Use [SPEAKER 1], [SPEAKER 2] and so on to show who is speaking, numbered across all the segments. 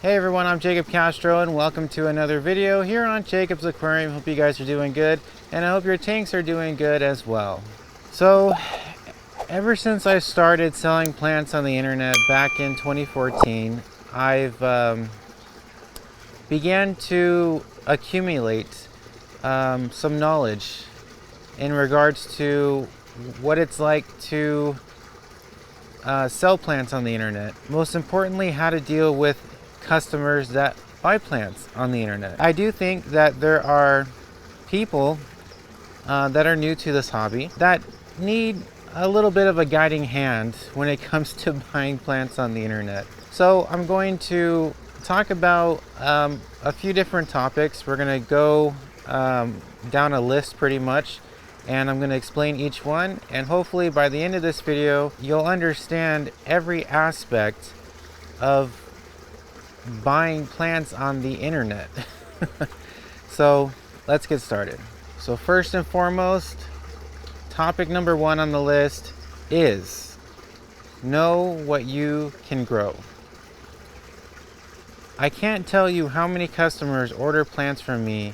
[SPEAKER 1] Hey everyone, I'm Jacob Castro and welcome to another video here on Jacob's Aquarium. Hope you guys are doing good and I hope your tanks are doing good as well. So ever since I started selling plants on the internet back in 2014, I've began to accumulate some knowledge in regards to what it's like to sell plants on the internet. Most importantly, how to deal with customers that buy plants on the internet. I do think that there are people that are new to this hobby that need a little bit of a guiding hand when it comes to buying plants on the internet. So I'm going to talk about a few different topics. We're going to go down a list pretty much, and I'm going to explain each one, and hopefully by the end of this video you'll understand every aspect of buying plants on the internet. So let's get started. So first and foremost, topic number one on the list is know what you can grow. I can't tell you how many customers order plants from me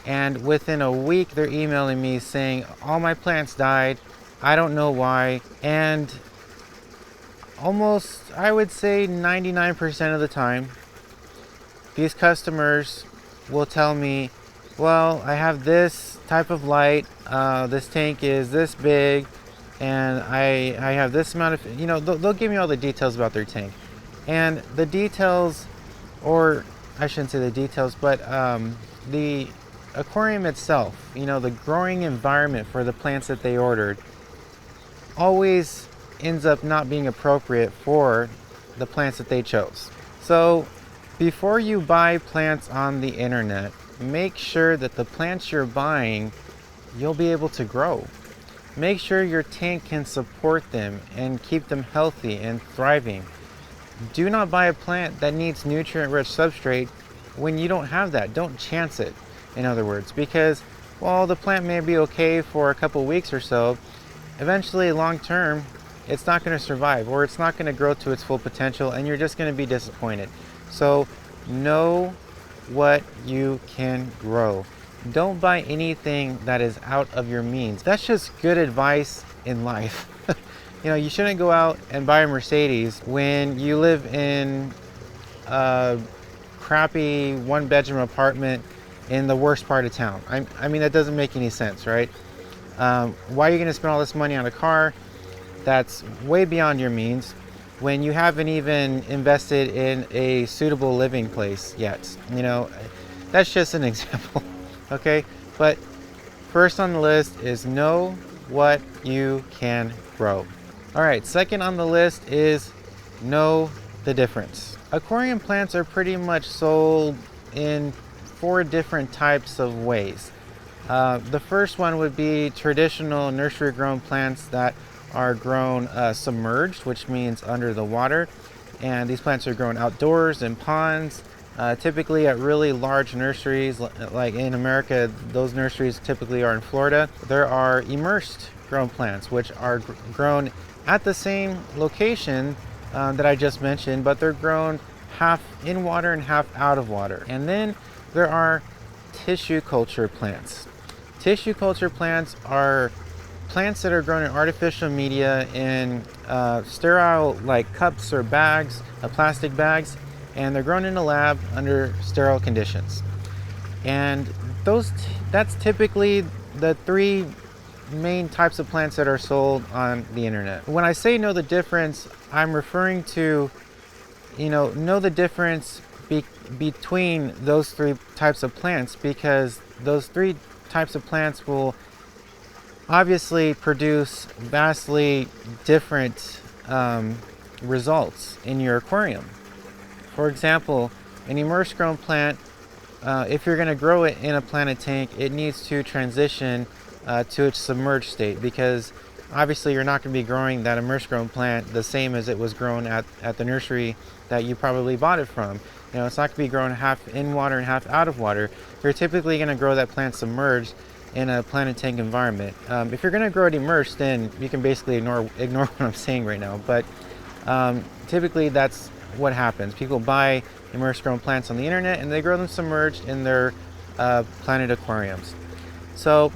[SPEAKER 1] and within a week they're emailing me saying all my plants died, I don't know why, and almost, I would say 99% of the time, these customers will tell me, well, I have this type of light, this tank is this big, and I have this amount of, they'll give me all the details about their tank. And the details, or I shouldn't say the details, but the aquarium itself, the growing environment for the plants that they ordered always ends up not being appropriate for the plants that they chose. So before you buy plants on the internet, make sure that the plants you're buying you'll be able to grow. Make sure your tank can support them and keep them healthy and thriving. Do not buy a plant that needs nutrient-rich substrate when you don't have that. Don't chance it, in other words, because while the plant may be okay for a couple weeks or so, eventually long-term it's not going to survive, or it's not going to grow to its full potential, and you're just going to be disappointed. So know what you can grow. Don't buy anything that is out of your means. That's just good advice in life. You shouldn't go out and buy a Mercedes when you live in a crappy one-bedroom apartment in the worst part of town. I mean, that doesn't make any sense, right? Why are you going to spend all this money on a car that's way beyond your means when you haven't even invested in a suitable living place yet? That's just an example. Okay, but first on the list is know what you can grow. All right, second on the list is know the difference. Aquarium plants are pretty much sold in 4 different types of ways. The first one would be traditional nursery grown plants that are grown submerged, which means under the water, and these plants are grown outdoors in ponds, typically at really large nurseries. Like in America, those nurseries typically are in Florida. There are immersed grown plants, which are grown at the same location that I just mentioned, but they're grown half in water and half out of water. And then there are tissue culture plants. Tissue culture plants are plants that are grown in artificial media in sterile, like cups or bags, plastic bags, and they're grown in a lab under sterile conditions. And that's typically the 3 main types of plants that are sold on the internet. When I say know the difference, I'm referring to, know the difference between those 3 types of plants, because those 3 types of plants will obviously produce vastly different results in your aquarium. For example, an immersed grown plant, if you're going to grow it in a planted tank, it needs to transition to its submerged state, because obviously you're not going to be growing that immersed grown plant the same as it was grown at the nursery that you probably bought it from. It's not going to be grown half in water and half out of water. You're typically going to grow that plant submerged in a planted tank environment. If you're going to grow it immersed, then you can basically ignore what I'm saying right now. But typically that's what happens. People buy immersed grown plants on the internet and they grow them submerged in their planted aquariums. So,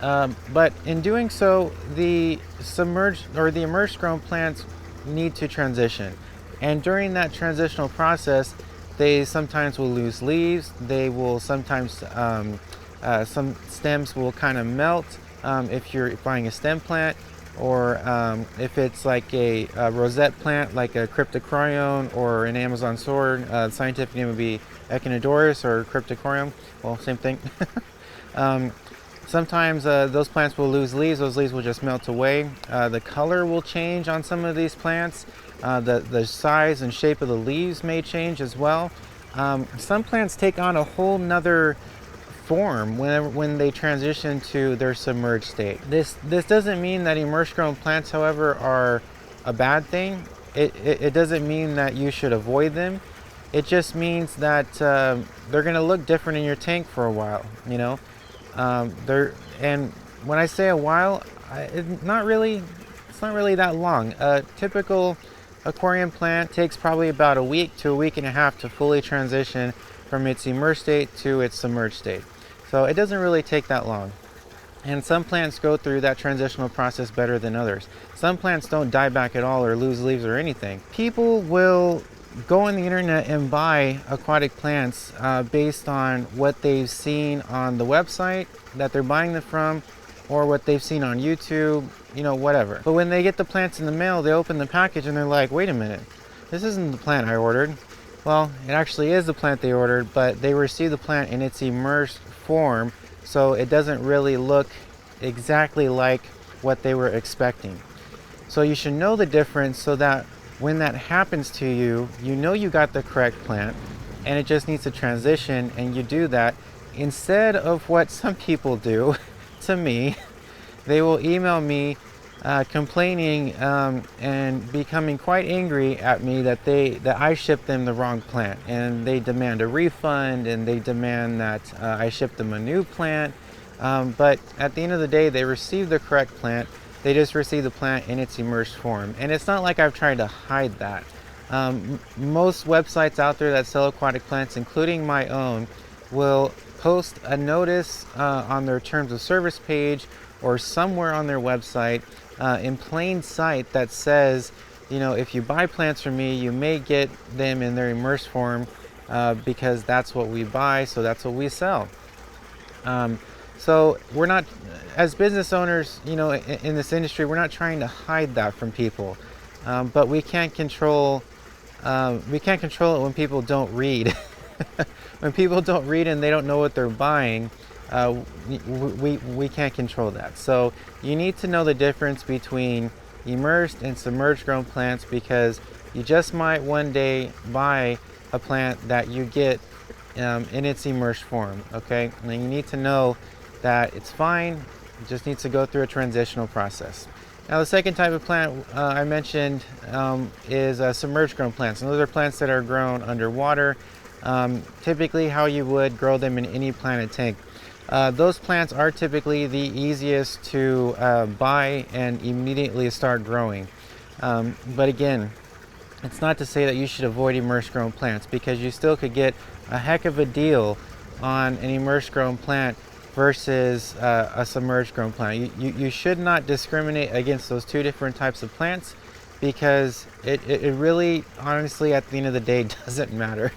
[SPEAKER 1] but in doing so, the submerged or the immersed grown plants need to transition. And during that transitional process, they sometimes will lose leaves. They will sometimes, some stems will kind of melt if you're buying a stem plant, or if it's like a rosette plant, like a cryptocoryone or an Amazon sword. The scientific name would be echinodorus or cryptocoryone. Well, same thing. Sometimes those plants will lose leaves. Those leaves will just melt away. The color will change on some of these plants. The size and shape of the leaves may change as well. Some plants take on a whole nother form when they transition to their submerged state. This doesn't mean that immersed grown plants, however, are a bad thing. It doesn't mean that you should avoid them. It just means that they're going to look different in your tank for a while, you know. And when I say a while, it's not really that long. A typical aquarium plant takes probably about a week to a week and a half to fully transition from its immersed state to its submerged state. So it doesn't really take that long. And some plants go through that transitional process better than others. Some plants don't die back at all or lose leaves or anything. People will go on the internet and buy aquatic plants based on what they've seen on the website that they're buying them from, or what they've seen on YouTube, you know, whatever. But when they get the plants in the mail, they open the package and they're like, wait a minute, this isn't the plant I ordered. Well, it actually is the plant they ordered, but they received the plant in its immersed form, so it doesn't really look exactly like what they were expecting. So you should know the difference so that when that happens to you, you know you got the correct plant and it just needs to transition, and you do that instead of what some people do to me. They will email me complaining and becoming quite angry at me that I shipped them the wrong plant, and they demand a refund and they demand that I ship them a new plant. But at the end of the day, they received the correct plant. They just received the plant in its immersed form. And it's not like I've tried to hide that. Most websites out there that sell aquatic plants, including my own, will post a notice on their terms of service page or somewhere on their website in plain sight that says, you know, if you buy plants from me, you may get them in their immersed form because that's what we buy, so that's what we sell. So we're not, as business owners, you know, in this industry, we're not trying to hide that from people, but we can't control it when people don't read. When people don't read and they don't know what they're buying, we can't control that. So you need to know the difference between immersed and submerged grown plants, because you just might one day buy a plant that you get in its immersed form. Okay, and you need to know that it's fine. It just needs to go through a transitional process. Now, the second type of plant I mentioned is submerged grown plants, and those are plants that are grown underwater. Typically how you would grow them in any planted tank. Those plants are typically the easiest to buy and immediately start growing. But again, it's not to say that you should avoid immersed grown plants, because you still could get a heck of a deal on an immersed grown plant versus a submerged grown plant. You should not discriminate against those two different types of plants, because it really, honestly, at the end of the day, doesn't matter.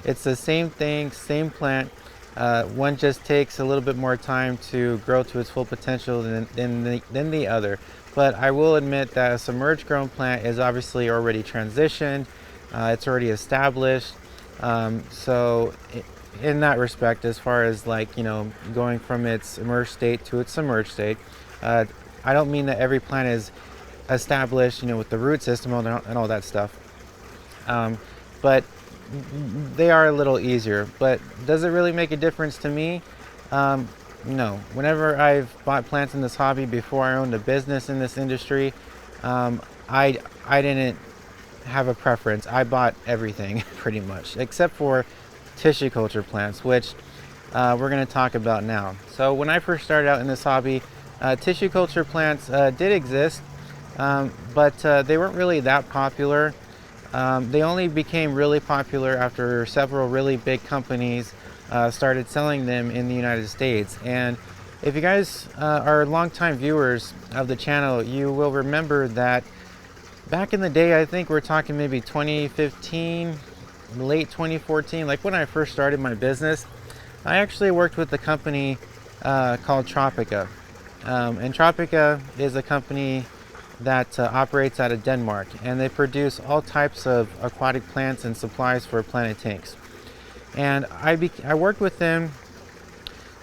[SPEAKER 1] It's the same thing, same plant. One just takes a little bit more time to grow to its full potential than the other. But I will admit that a submerged grown plant is obviously already transitioned. It's already established. So in that respect, as far as, like, you know, going from its immersed state to its submerged state, I don't mean that every plant is established, you know, with the root system and all that stuff. But they are a little easier. But does it really make a difference to me? No. Whenever I've bought plants in this hobby before I owned a business in this industry, I didn't have a preference. I bought everything pretty much, except for tissue culture plants, which we're going to talk about now. So when I first started out in this hobby, tissue culture plants did exist, but they weren't really that popular. They only became really popular after several really big companies started selling them in the United States. And if you guys are longtime viewers of the channel, you will remember that back in the day, I think we're talking maybe 2015, late 2014, like when I first started my business, I actually worked with a company called Tropica. And Tropica is a company that operates out of Denmark, and they produce all types of aquatic plants and supplies for planet tanks. And I worked with them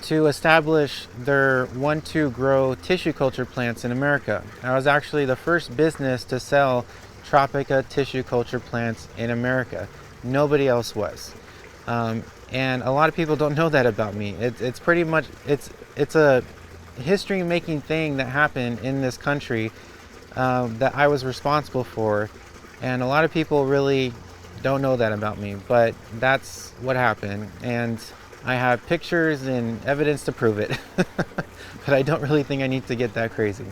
[SPEAKER 1] to establish their 1-2 grow tissue culture plants in America. I was actually the first business to sell Tropica tissue culture plants in America. Nobody else was. And a lot of people don't know that about me. It's pretty much, it's a history-making thing that happened in this country that I was responsible for, and a lot of people really don't know that about me, but that's what happened, and I have pictures and evidence to prove it. But I don't really think I need to get that crazy.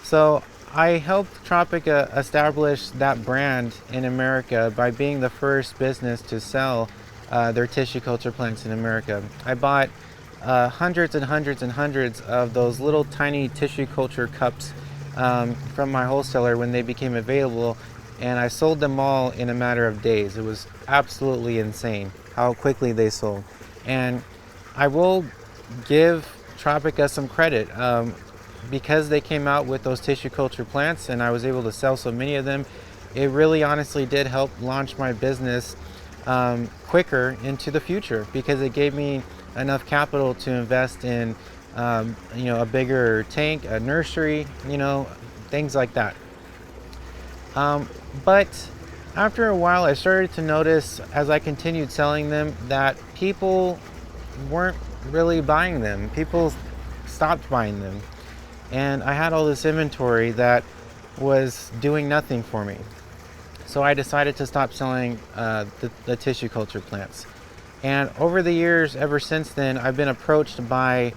[SPEAKER 1] So I helped Tropica establish that brand in America by being the first business to sell their tissue culture plants in America. I bought hundreds and hundreds and hundreds of those little tiny tissue culture cups from my wholesaler when they became available, and I sold them all in a matter of days. It was absolutely insane how quickly they sold. And I will give Tropica some credit because they came out with those tissue culture plants and I was able to sell so many of them. It really honestly did help launch my business quicker into the future, because it gave me enough capital to invest in a bigger tank, a nursery, things like that. But after a while, I started to notice, as I continued selling them, that people weren't really buying them. People stopped buying them. And I had all this inventory that was doing nothing for me. So I decided to stop selling the tissue culture plants. And over the years, ever since then, I've been approached by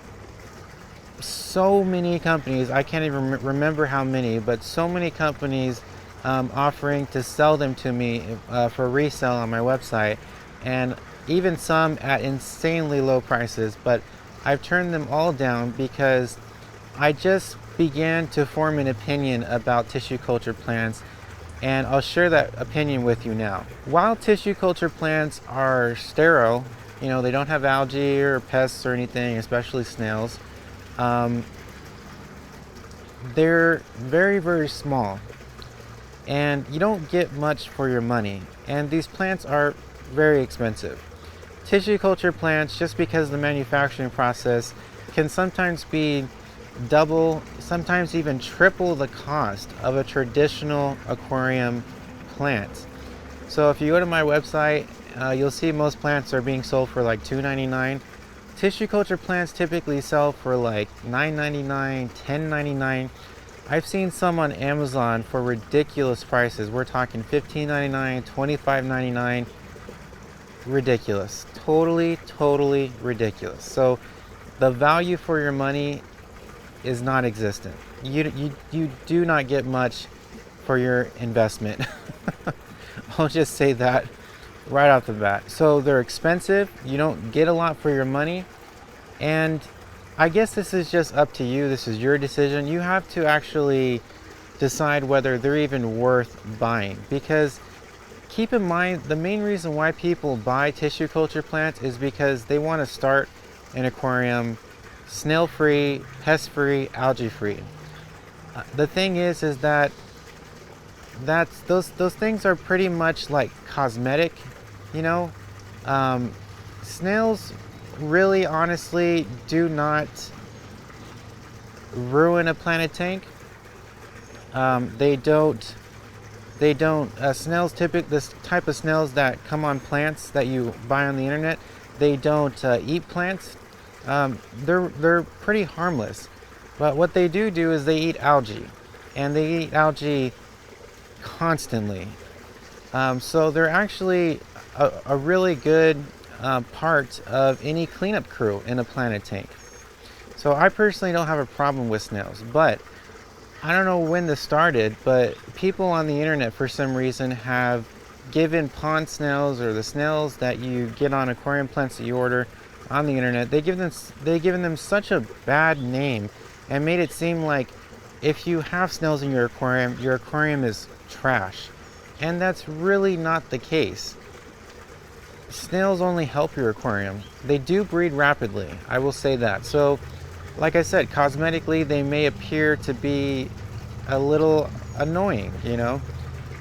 [SPEAKER 1] so many companies. I can't even remember how many, but so many companies offering to sell them to me for resale on my website, and even some at insanely low prices. But I've turned them all down because I just began to form an opinion about tissue culture plants, and I'll share that opinion with you now. While tissue culture plants are sterile, they don't have algae or pests or anything, especially snails. They're very, very small, and you don't get much for your money, and these plants are very expensive. Tissue culture plants, just because the manufacturing process can sometimes be double, sometimes even triple the cost of a traditional aquarium plant. So if you go to my website, you'll see most plants are being sold for like $2.99. Tissue culture plants typically sell for like $9.99, $10.99. I've seen some on Amazon for ridiculous prices. We're talking $15.99, $25.99. Ridiculous. Totally ridiculous. So the value for your money is not existent. You do not get much for your investment. I'll just say that right off the bat. So they're expensive, you don't get a lot for your money, and I guess this is just up to you. This is your decision. You have to actually decide whether they're even worth buying, because keep in mind, the main reason why people buy tissue culture plants is because they want to start an aquarium snail-free, pest-free, algae-free. The thing is that those things are pretty much like cosmetic, Snails really, honestly, do not ruin a planet tank. They don't. Snails, this type of snails that come on plants that you buy on the internet, they don't eat plants. They're pretty harmless, but what they do is they eat algae, and they eat algae constantly. So they're actually a really good part of any cleanup crew in a planet tank. So I personally don't have a problem with snails, but I don't know when this started, but people on the internet for some reason have given pond snails or the snails that you get on aquarium plants that you order on the internet, they've given them such a bad name and made it seem like if you have snails in your aquarium is trash. And that's really not the case. Snails only help your aquarium. They do breed rapidly, I will say that. So, like I said, cosmetically they may appear to be a little annoying,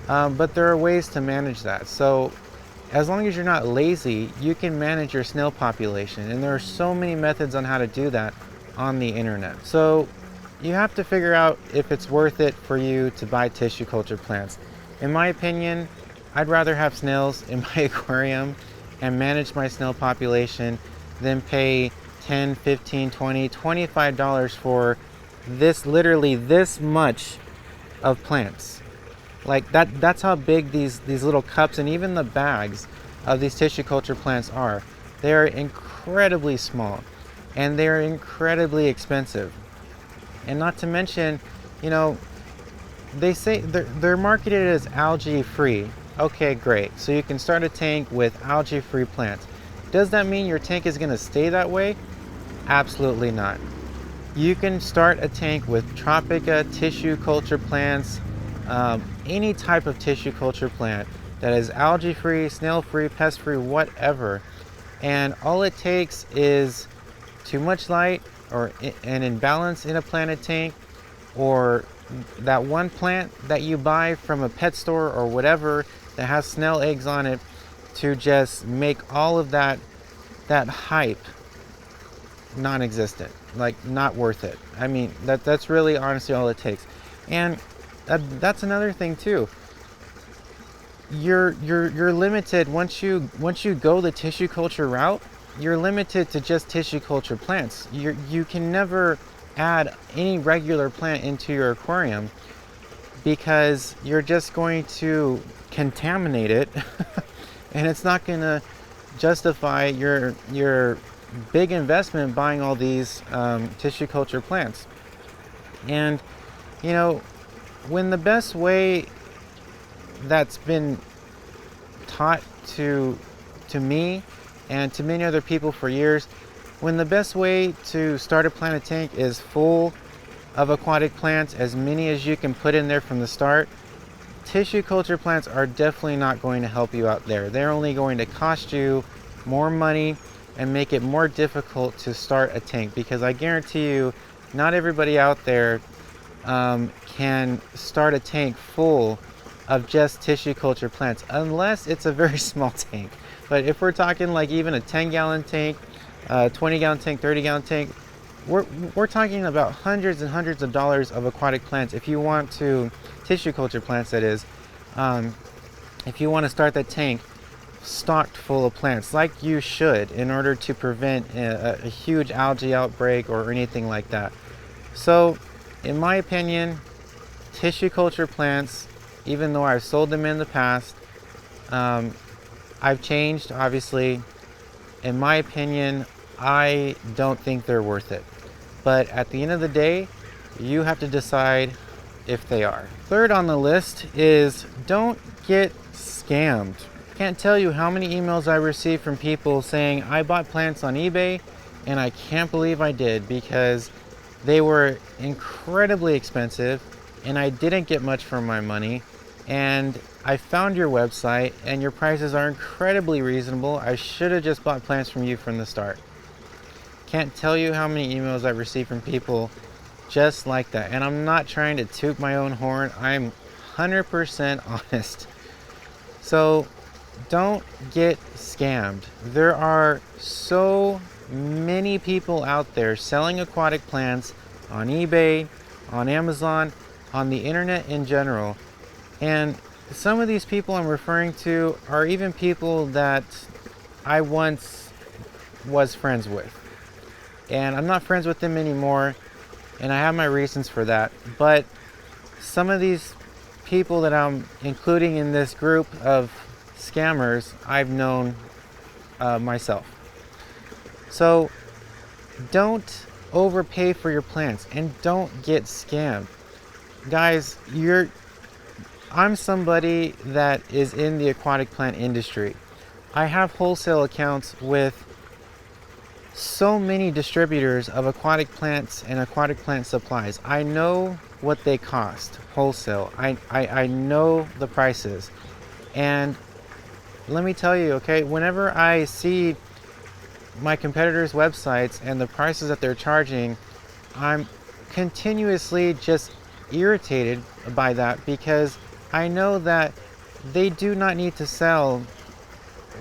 [SPEAKER 1] but there are ways to manage that. So, as long as you're not lazy, you can manage your snail population, and there are so many methods on how to do that on the internet. So, you have to figure out if it's worth it for you to buy tissue culture plants. In my opinion, I'd rather have snails in my aquarium and manage my snail population than pay $10, $15, $20, $25 for literally this much of plants. Like that's how big these little cups and even the bags of these tissue culture plants are. They are incredibly small and they are incredibly expensive. And not to mention, they say they're marketed as algae free. Okay, great. So you can start a tank with algae free plants. Does that mean your tank is going to stay that way? Absolutely not. You can start a tank with Tropica tissue culture plants, any type of tissue culture plant that is algae free, snail free, pest free, whatever. And all it takes is too much light or an imbalance in a planted tank, or that one plant that you buy from a pet store or whatever that has snail eggs on it, to just make all of that hype non-existent, like not worth it. I mean, that's really honestly all it takes. And that's another thing too. You're limited once you go the tissue culture route. You're limited to just tissue culture plants. You can never add any regular plant into your aquarium because you're just going to contaminate it and it's not going to justify your big investment buying all these tissue culture plants. And when the best way that's been taught to me and to many other people for years, when the best way to start a planted tank is full of aquatic plants, as many as you can put in there from the start, tissue culture plants are definitely not going to help you out there. They're only going to cost you more money and make it more difficult to start a tank, because I guarantee you not everybody out there can start a tank full of just tissue culture plants unless it's a very small tank. But if we're talking like even a 10-gallon tank, 20-gallon tank, 30-gallon tank, we're talking about hundreds and hundreds of dollars of aquatic plants. If you want to, tissue culture plants that is, if you want to start that tank stocked full of plants, like you should, in order to prevent a huge algae outbreak or anything like that. So, in my opinion, tissue culture plants, even though I've sold them in the past, I've changed, obviously. In my opinion, I don't think they're worth it. But at the end of the day, you have to decide if they are. Third on the list is don't get scammed. Can't tell you how many emails I received from people saying I bought plants on eBay and I can't believe I did, because they were incredibly expensive and I didn't get much for my money. And I found your website and your prices are incredibly reasonable. I should have just bought plants from you from the start. Can't tell you how many emails I've received from people just like that. And I'm not trying to toot my own horn. I'm 100% honest. So don't get scammed. There are so many people out there selling aquatic plants on eBay, on Amazon, on the internet in general. And some of these people I'm referring to are even people that I once was friends with. And I'm not friends with them anymore, and I have my reasons for that. But some of these people that I'm including in this group of scammers, I've known myself. So don't overpay for your plants and don't get scammed. Guys, I'm somebody that is in the aquatic plant industry. I have wholesale accounts with so many distributors of aquatic plants and aquatic plant supplies. I know what they cost wholesale. I know the prices. And let me tell you, okay, whenever I see my competitors' websites and the prices that they're charging, I'm continuously just irritated by that, because I know that they do not need to sell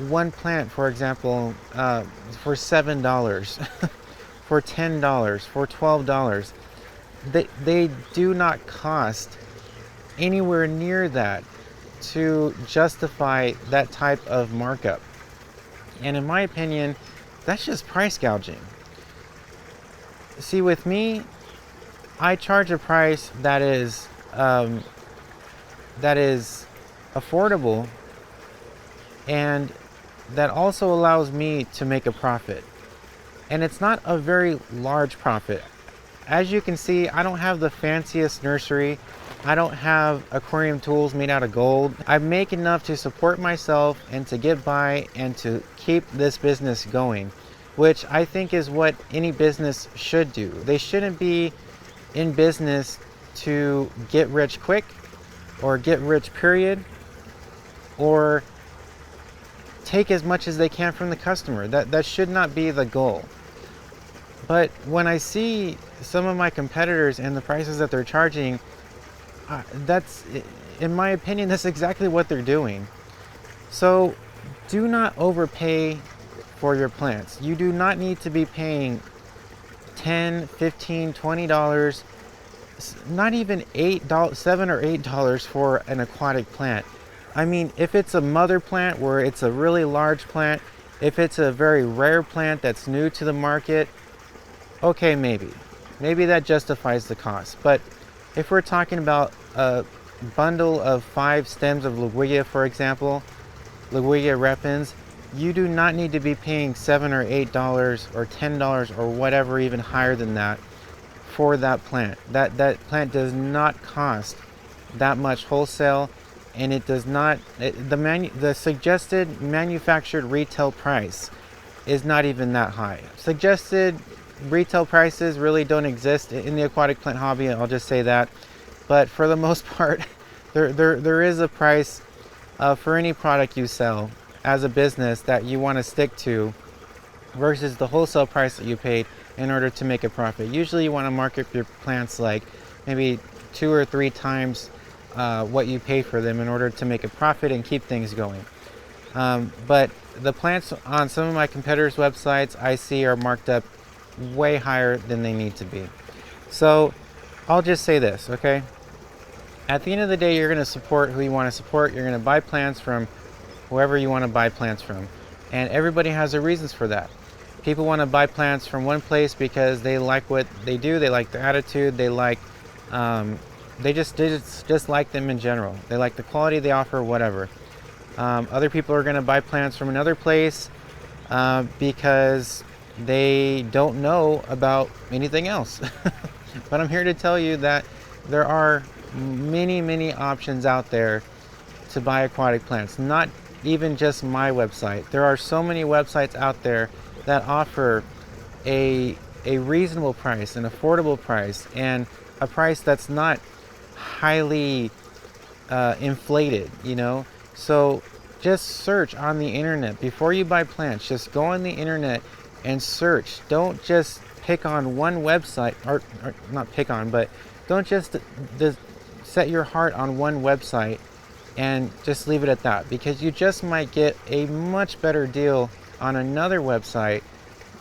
[SPEAKER 1] one plant, for example, for $7, for $10, for $12. They do not cost anywhere near that to justify that type of markup. And in my opinion, that's just price gouging. See, with me, I charge a price that is affordable, and that also allows me to make a profit. And it's not a very large profit. As you can see, I don't have the fanciest nursery. I don't have aquarium tools made out of gold. I make enough to support myself and to get by and to keep this business going, which I think is what any business should do. They shouldn't be in business to get rich quick, or get rich period, or take as much as they can from the customer. That should not be the goal. But when I see some of my competitors and the prices that they're charging, that's, in my opinion, that's exactly what they're doing. So do not overpay for your plants. You do not need to be paying $10, $15, $20, not even $8, $7 or $8 for an aquatic plant. I mean, if it's a mother plant where it's a really large plant, if it's a very rare plant that's new to the market, okay, maybe that justifies the cost. But if we're talking about a bundle of 5 stems of Loguilla, for example, Loguilla repens, you do not need to be paying $7 or $8 or $10 or whatever, even higher than that, for that plant. That plant does not cost that much wholesale, and it does not, the suggested manufactured retail price is not even that high. Suggested retail prices really don't exist in the aquatic plant hobby, I'll just say that. But for the most part, there is a price for any product you sell as a business that you want to stick to, versus the wholesale price that you paid in order to make a profit. Usually you want to market your plants like maybe 2 or 3 times what you pay for them in order to make a profit and keep things going. But the plants on some of my competitors' websites I see are marked up way higher than they need to be. So I'll just say this, okay? At the end of the day, you're going to support who you want to support. You're going to buy plants from whoever you want to buy plants from. And everybody has their reasons for that. People want to buy plants from one place because they like what they do, they like their attitude, they like, they just like them in general. They like the quality they offer, whatever. Other people are going to buy plants from another place because they don't know about anything else. But I'm here to tell you that there are many options out there to buy aquatic plants. Not even just my website. There are so many websites out there that offer a reasonable price, an affordable price, and a price that's not highly inflated, you know. So just search on the internet before you buy plants. Just go on the internet and search. Don't just pick on one website, or not pick on, but don't just set your heart on one website and just leave it at that, because you just might get a much better deal on another website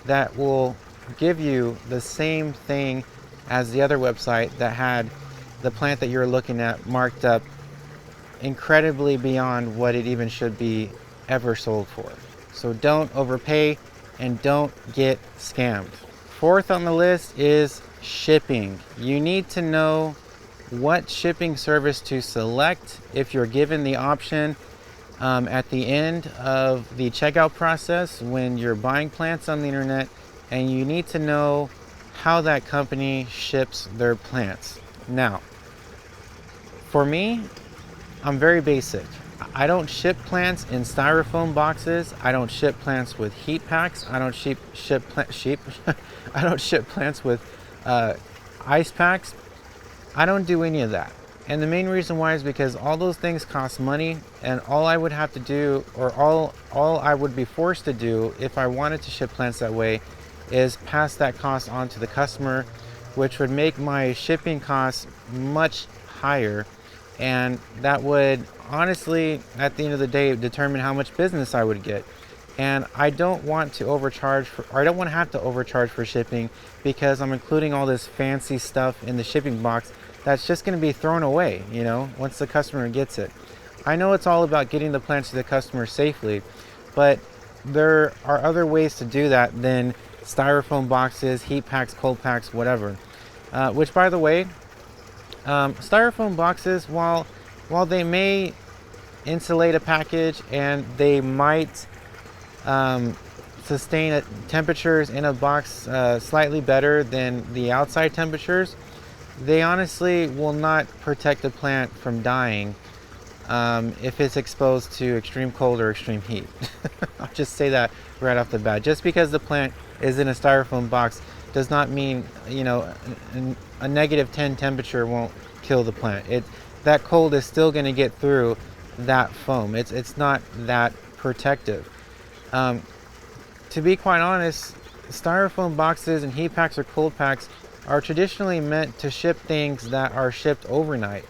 [SPEAKER 1] that will give you the same thing as the other website that had the plant that you're looking at marked up incredibly beyond what it even should be ever sold for. So don't overpay and don't get scammed. Fourth on the list is shipping. You need to know what shipping service to select if you're given the option at the end of the checkout process when you're buying plants on the internet, and you need to know how that company ships their plants. Now, for me, I'm very basic. I don't ship plants in styrofoam boxes. I don't ship plants with heat packs. I don't I don't ship plants with ice packs. I don't do any of that. And the main reason why is because all those things cost money, and all I would have to do, or all I would be forced to do if I wanted to ship plants that way, is pass that cost on to the customer, which would make my shipping costs much higher. And that would honestly, at the end of the day, determine how much business I would get. And I don't want to overcharge for, or I don't want to have to overcharge for shipping, because I'm including all this fancy stuff in the shipping box that's just going to be thrown away, you know, once the customer gets it. I know it's all about getting the plants to the customer safely, but there are other ways to do that than styrofoam boxes, heat packs, cold packs, whatever. Which, by the way, styrofoam boxes, while they may insulate a package and they might sustain temperatures in a box slightly better than the outside temperatures, they honestly will not protect the plant from dying if it's exposed to extreme cold or extreme heat. I'll just say that right off the bat. Just because the plant is in a styrofoam box does not mean, you know, a -10 temperature won't kill the plant. That cold is still going to get through that foam. It's not that protective. To be quite honest, styrofoam boxes and heat packs or cold packs are traditionally meant to ship things that are shipped overnight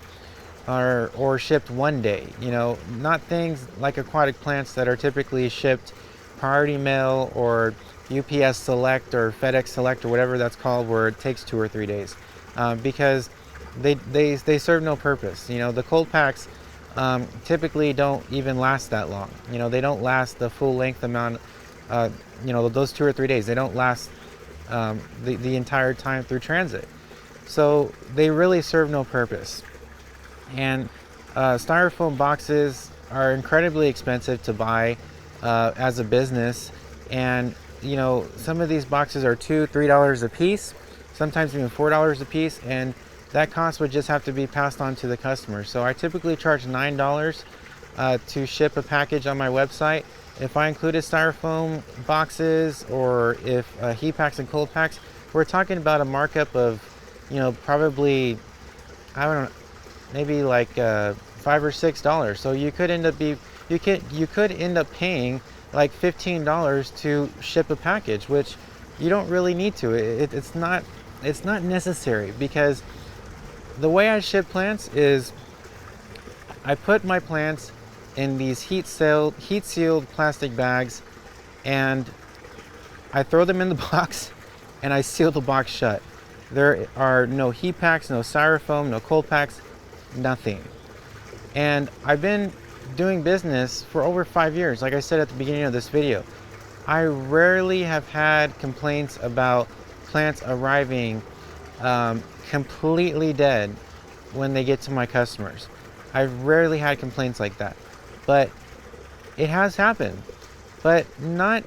[SPEAKER 1] or shipped one day, you know, not things like aquatic plants that are typically shipped priority mail or UPS Select or FedEx Select or whatever that's called, where it takes 2 or 3 days, because they serve no purpose. You know, the cold packs typically don't even last that long. You know, they don't last the full length amount, you know, those 2 or 3 days. They don't last the entire time through transit. So they really serve no purpose. And styrofoam boxes are incredibly expensive to buy as a business. And, you know, some of these boxes are $2, $3 a piece, sometimes even $4 a piece. And that cost would just have to be passed on to the customer. So I typically charge $9 to ship a package on my website. If I included styrofoam boxes or if heat packs and cold packs, we're talking about a markup of, you know, probably, I don't know, maybe like $5 or $6. So you could end up paying like $15 to ship a package, which you don't really need to. It's not necessary, because the way I ship plants is I put my plants in these heat-sealed plastic bags, and I throw them in the box and I seal the box shut. There are no heat packs, no styrofoam, no cold packs, nothing. And I've been doing business for over 5 years. Like I said at the beginning of this video, I rarely have had complaints about plants arriving completely dead when they get to my customers. I've rarely had complaints like that. But it has happened, but not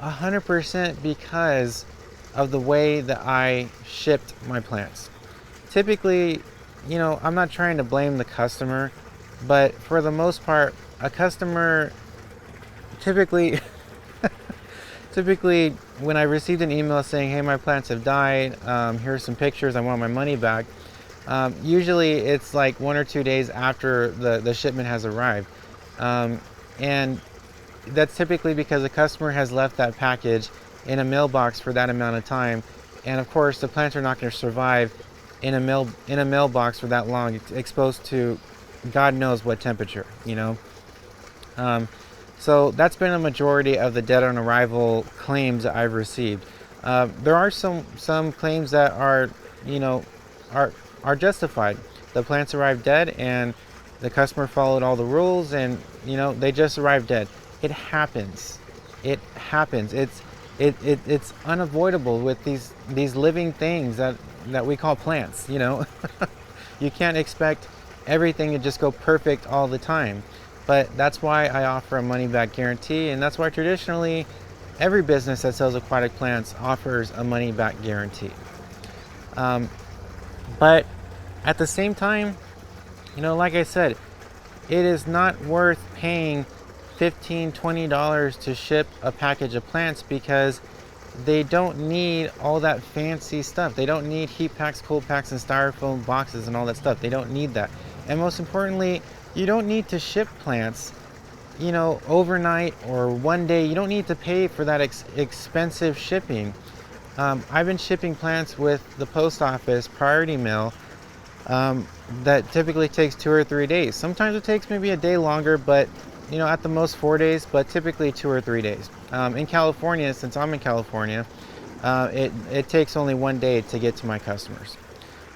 [SPEAKER 1] 100% because of the way that I shipped my plants. Typically, you know, I'm not trying to blame the customer, but for the most part, a customer typically when I received an email saying, hey, my plants have died, here's some pictures, I want my money back, usually it's like 1 or 2 days after the shipment has arrived. And that's typically because the customer has left that package in a mailbox for that amount of time. And of course, the plants are not going to survive in a mailbox for that long, exposed to God knows what temperature, you know. So that's been a majority of the dead on arrival claims that I've received. There are some claims that are, you know, are justified. The plants arrived dead and the customer followed all the rules, and, you know, they just arrived dead. It happens. It happens. It's unavoidable with these living things that we call plants, you know. You can't expect everything to just go perfect all the time. But that's why I offer a money-back guarantee, and that's why traditionally every business that sells aquatic plants offers a money-back guarantee. But at the same time, you know, like I said, it is not worth paying $15–20 to ship a package of plants, because they don't need all that fancy stuff. They don't need heat packs, cold packs, and styrofoam boxes and all that stuff. They don't need that. And most importantly, you don't need to ship plants, you know, overnight or one day. You don't need to pay for that expensive shipping. I've been shipping plants with the post office priority mail, that typically takes 2 or 3 days. Sometimes it takes maybe a day longer, but you know, at the most 4 days, but typically 2 or 3 days. In California, since I'm in California, it takes only 1 day to get to my customers.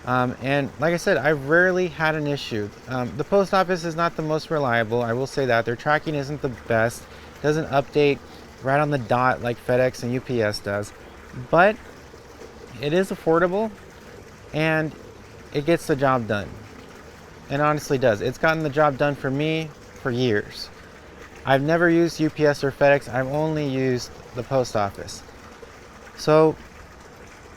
[SPEAKER 1] And like I said, I've rarely had an issue. The post office is not the most reliable, I will say that. Their tracking isn't the best, doesn't update right on the dot like FedEx and UPS does, but it is affordable and it gets the job done. It honestly does. It's gotten the job done for me for years. I've never used UPS or FedEx. I've only used the post office. So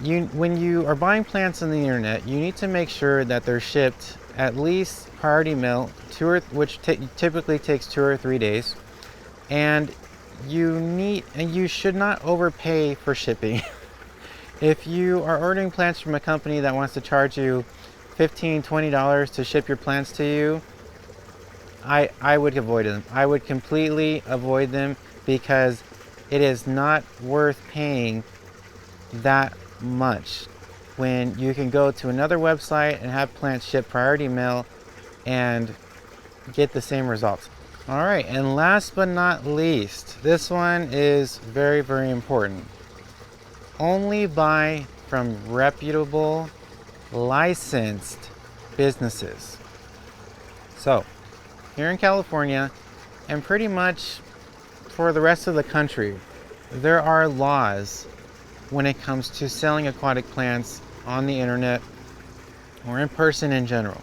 [SPEAKER 1] when you are buying plants on the internet, you need to make sure that they're shipped at least priority mail, which typically takes 2 or 3 days. And you should not overpay for shipping. If you are ordering plants from a company that wants to charge you $15–20 to ship your plants to you, I would avoid them. I would completely avoid them, because it is not worth paying that much when you can go to another website and have plants shipped priority mail and get the same results. All right, and last but not least, this one is very, very important. Only buy from reputable, licensed businesses. So, here in California, and pretty much for the rest of the country, there are laws when it comes to selling aquatic plants on the internet or in person in general.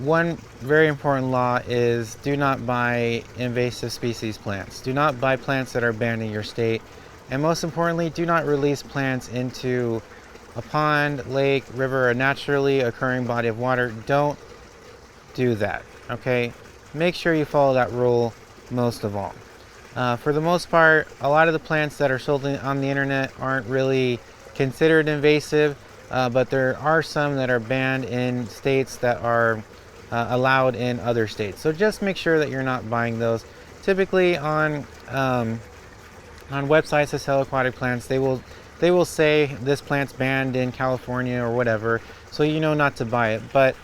[SPEAKER 1] One very important law is do not buy invasive species plants. Do not buy plants that are banned in your state. And most importantly, do not release plants into a pond, lake, river, a naturally occurring body of water. Don't do that, okay? Make sure you follow that rule most of all. For the most part, a lot of the plants that are sold on the internet aren't really considered invasive, but there are some that are banned in states that are allowed in other states. So just make sure that you're not buying those. Typically on websites that sell aquatic plants, they will say this plant's banned in California or whatever, so you know not to buy it. But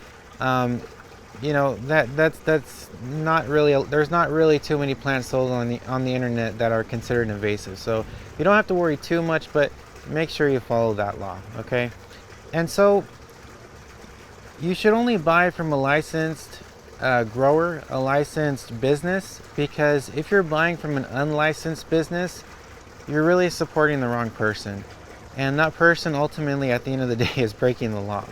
[SPEAKER 1] you know, that's not really, there's not really too many plants sold on the internet that are considered invasive. So you don't have to worry too much, but make sure you follow that law, okay? And so you should only buy from a licensed grower, a licensed business, because if you're buying from an unlicensed business, you're really supporting the wrong person. And that person ultimately at the end of the day is breaking the law.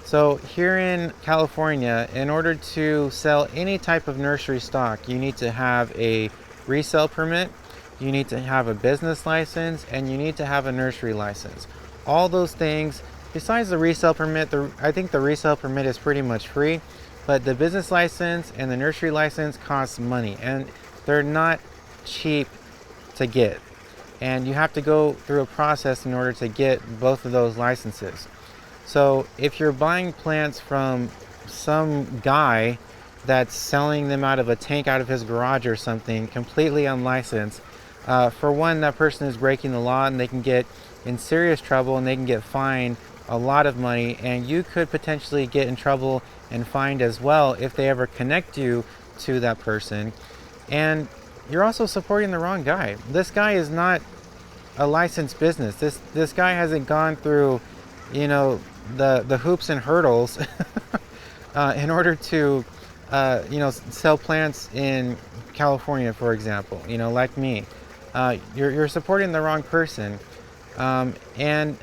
[SPEAKER 1] So here in California, in order to sell any type of nursery stock, you need to have a resale permit, you need to have a business license, and you need to have a nursery license. All those things, besides the resale permit, I think the resale permit is pretty much free, but the business license and the nursery license cost money, and they're not cheap to get. And you have to go through a process in order to get both of those licenses. So if you're buying plants from some guy that's selling them out of a tank out of his garage or something, completely unlicensed, for one, that person is breaking the law and they can get in serious trouble and they can get fined a lot of money, and you could potentially get in trouble and fined as well if they ever connect you to that person. And you're also supporting the wrong guy. This guy is not a licensed business. This guy hasn't gone through, you know, the hoops and hurdles in order to you know, sell plants in California, for example, you know, like me. You're supporting the wrong person. And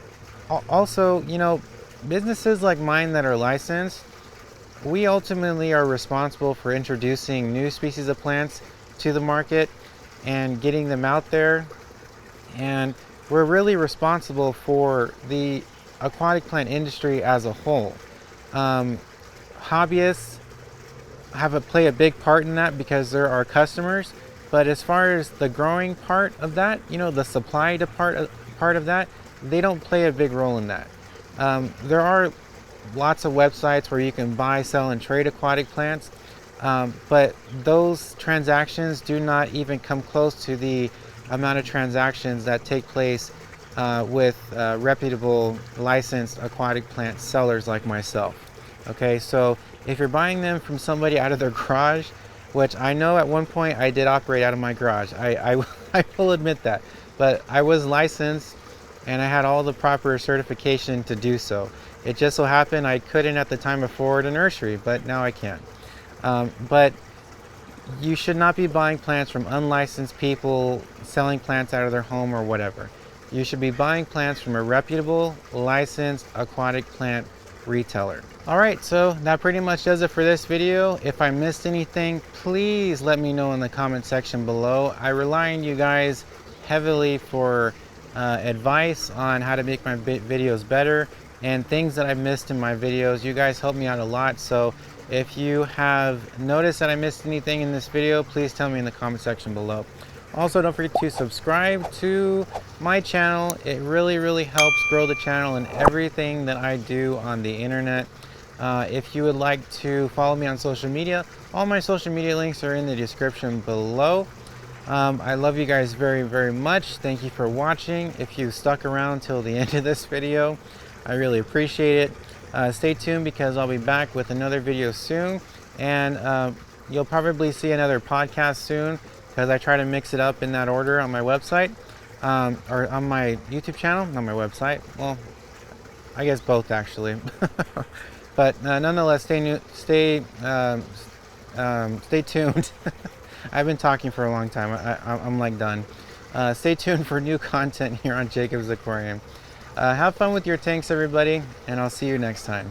[SPEAKER 1] also, you know, businesses like mine that are licensed, we ultimately are responsible for introducing new species of plants to the market and getting them out there. And we're really responsible for the aquatic plant industry as a whole. Hobbyists play a big part in that because they're our customers. But as far as the growing part of that, the supply part of that, they don't play a big role in that. There are lots of websites where you can buy, sell, and trade aquatic plants, but those transactions do not even come close to the amount of transactions that take place with reputable licensed aquatic plant sellers like myself. Okay, so if you're buying them from somebody out of their garage, which I know at one point I did operate out of my garage, I will admit that, but I was licensed and I had all the proper certification to do so. It just so happened I couldn't at the time afford a nursery, but now I can. But you should not be buying plants from unlicensed people selling plants out of their home or whatever. You should be buying plants from a reputable, licensed aquatic plant retailer. Alright, so that pretty much does it for this video. If I missed anything, please let me know in the comment section below. I rely on you guys heavily for advice on how to make my videos better and things that I missed in my videos. You guys help me out a lot, so if you have noticed that I missed anything in this video, please tell me in the comment section below. Also, don't forget to subscribe to my channel. It really helps grow the channel and everything that I do on the internet. If you would like to follow me on social media, all my social media links are in the description below. I love you guys very much. Thank you for watching. If you stuck around till the end of this video, I really appreciate it. Stay tuned because I'll be back with another video soon, and you'll probably see another podcast soon because I try to mix it up in that order on my website, or on my YouTube channel, not my website. Well, I guess both actually. But nonetheless, stay tuned. I've been talking for a long time. I'm like done. Stay tuned for new content here on Jacob's Aquarium. Have fun with your tanks, everybody, and I'll see you next time.